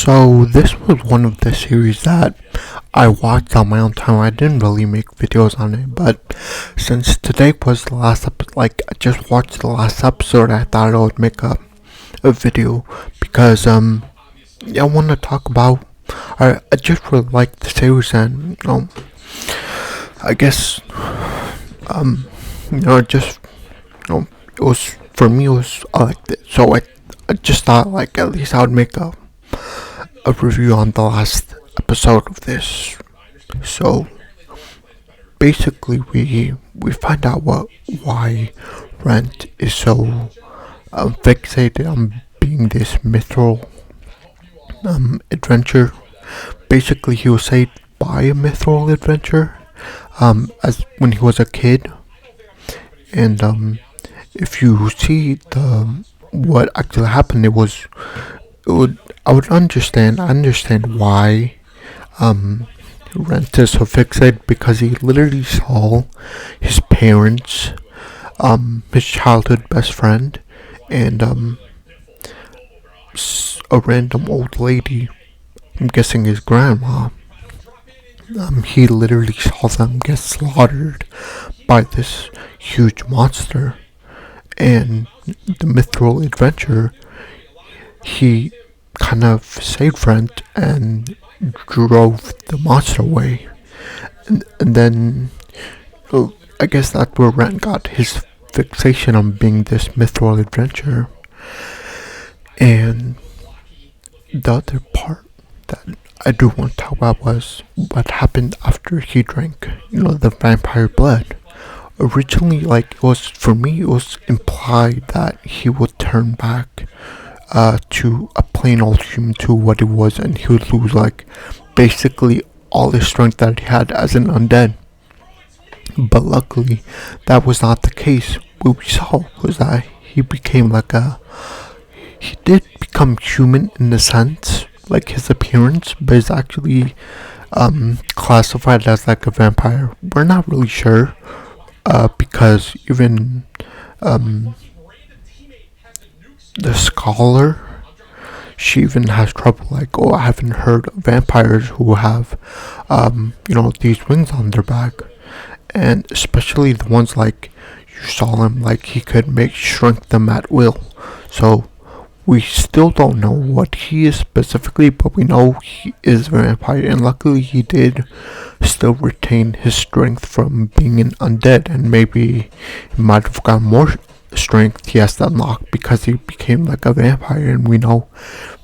So this was one of the series that I watched on my own time. I didn't really make videos on it, but since today was the last I just watched the last episode, I thought I would make a video because yeah, I want to talk about. I just really like the series, and I guess just it was for me. It was I liked it, so I just thought like at least I would make a review on the last episode of this. So basically, we find out why Rent is so fixated on being this mithril adventure. Basically, he was saved by a mithril adventure as when he was a kid, and if you see the what actually happened, it would I would understand. I understand why Rent is so fixated, because he literally saw his parents, his childhood best friend, and a random old lady. I'm guessing his grandma. He literally saw them get slaughtered by this huge monster, and the mithril adventure, he kind of saved Rent and drove the monster away. And then I guess that's where Rent got his fixation on being this mithril adventure. And the other part that I do want to talk about was what happened after he drank, the vampire blood. Originally, it was, for me, it was implied that he would turn back to a plain old human, to what it was, and he would lose basically all the strength that he had as an undead. But luckily, that was not the case. What we saw was that he became he did become human in the sense, like his appearance, but is actually classified as a vampire. We're not really sure, because even the scholar, she even has trouble, I haven't heard of vampires who have these wings on their back, and especially the ones you saw him, he could shrink them at will. So we still don't know what he is specifically, but we know he is a vampire, and luckily he did still retain his strength from being an undead, and maybe he might have gotten more strength he has to unlock because he became a vampire, and we know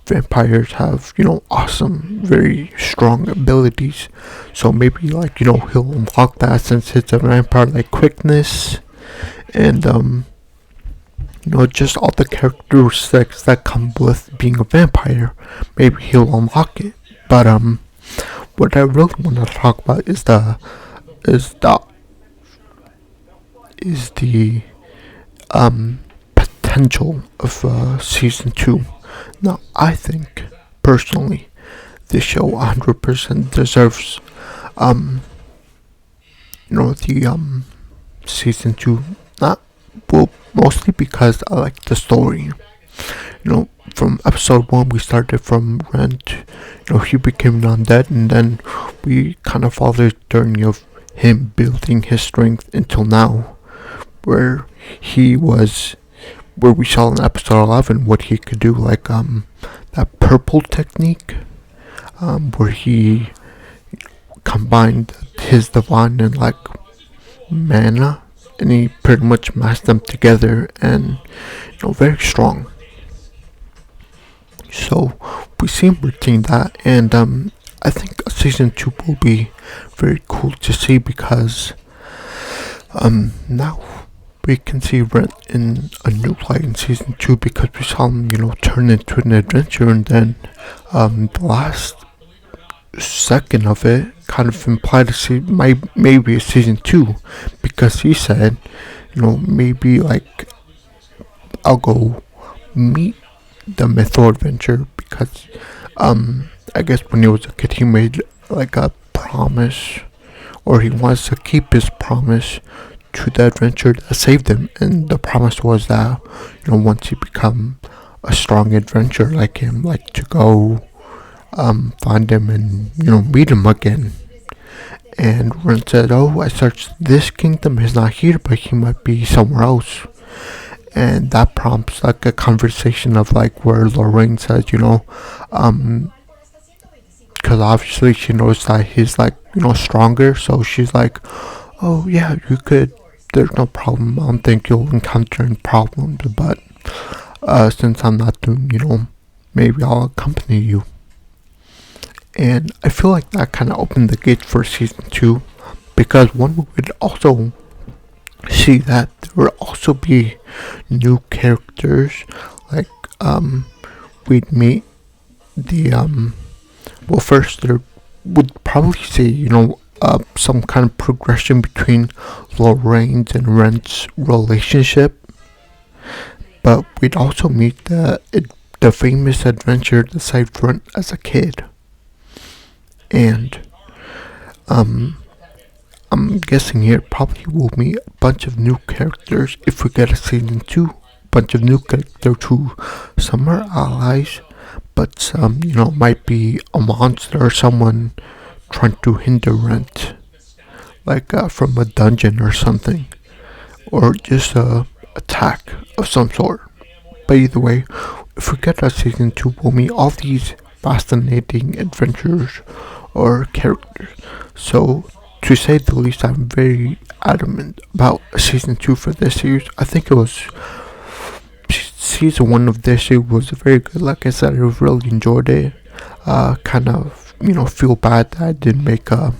vampires have awesome, very strong abilities. So maybe he'll unlock that since it's a vampire, quickness and just all the characteristics that come with being a vampire. Maybe he'll unlock it. But what I really want to talk about is the potential of season 2. Now, I think personally this show 100% deserves the season 2. Mostly because I like the story. From episode 1 we started from Rent. He became undead, and then we kind of followed the journey of him building his strength until now, where we saw in episode 11 what he could do, that purple technique, where he combined his divine and mana, and he pretty much mashed them together, and very strong. So we see him retain that, and I think season 2 will be very cool to see, because now we can see Rent in a new light in season 2, because we saw him turn into an adventure, and then the last second of it kind of implied to see maybe a season 2, because he said maybe I'll go meet the mithril adventure, because I guess when he was a kid he made a promise, or he wants to keep his promise to the adventure that saved him, and the promise was that once he become a strong adventurer like him, to go find him and meet him again. And Ren said, "Oh, I searched this kingdom. He's not here, but he might be somewhere else." And that prompts like a conversation of like where Lorraine says, um, because obviously she knows that he's like stronger, so she's like, "Oh yeah, you could. There's no problem. I don't think you'll encounter any problems, but since I'm not doing, maybe I'll accompany you." And I feel like that kind of opened the gates for season two, because one would also see that there will also be new characters, like we'd meet the well, first there would probably see some kind of progression between Lorraine's and Ren's relationship, but we'd also meet the famous adventure that saved Ren as a kid. And I'm guessing here probably we'll meet a bunch of new characters if we get a season 2. Bunch of new characters who some are allies, but some, might be a monster or someone trying to hinder Rent, like from a dungeon or something, or just a attack of some sort. But either way, if we get a season 2, we'll meet all these fascinating adventurers or characters. So, to say the least, I'm very adamant about season 2 for this series. I think it was season 1 of this series was very good. Like I said, I really enjoyed it. Kind of, feel bad that I didn't make a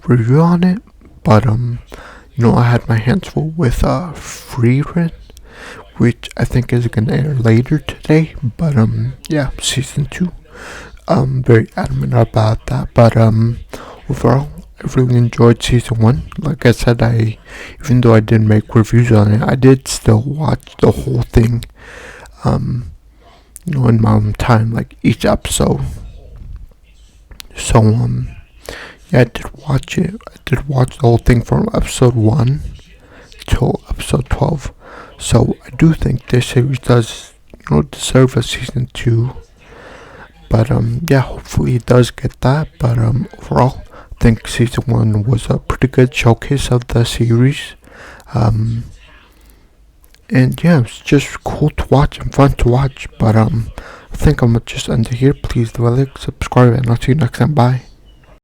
review on it, but I had my hands full with Freerun, which I think is gonna air later today. But yeah, season 2. I'm very adamant about that. But overall, I really enjoyed season 1. Like I said, even though I didn't make reviews on it, I did still watch the whole thing. In my own time, like each episode. So yeah, I did watch it. I did watch the whole thing from episode 1 till episode 12. So I do think this series does, deserve a season 2. But yeah, hopefully it does get that. But overall, I think season 1 was a pretty good showcase of the series. And yeah, it's just cool to watch and fun to watch. But I think I'm gonna just end it here. Please do like, subscribe, and I'll see you next time. Bye.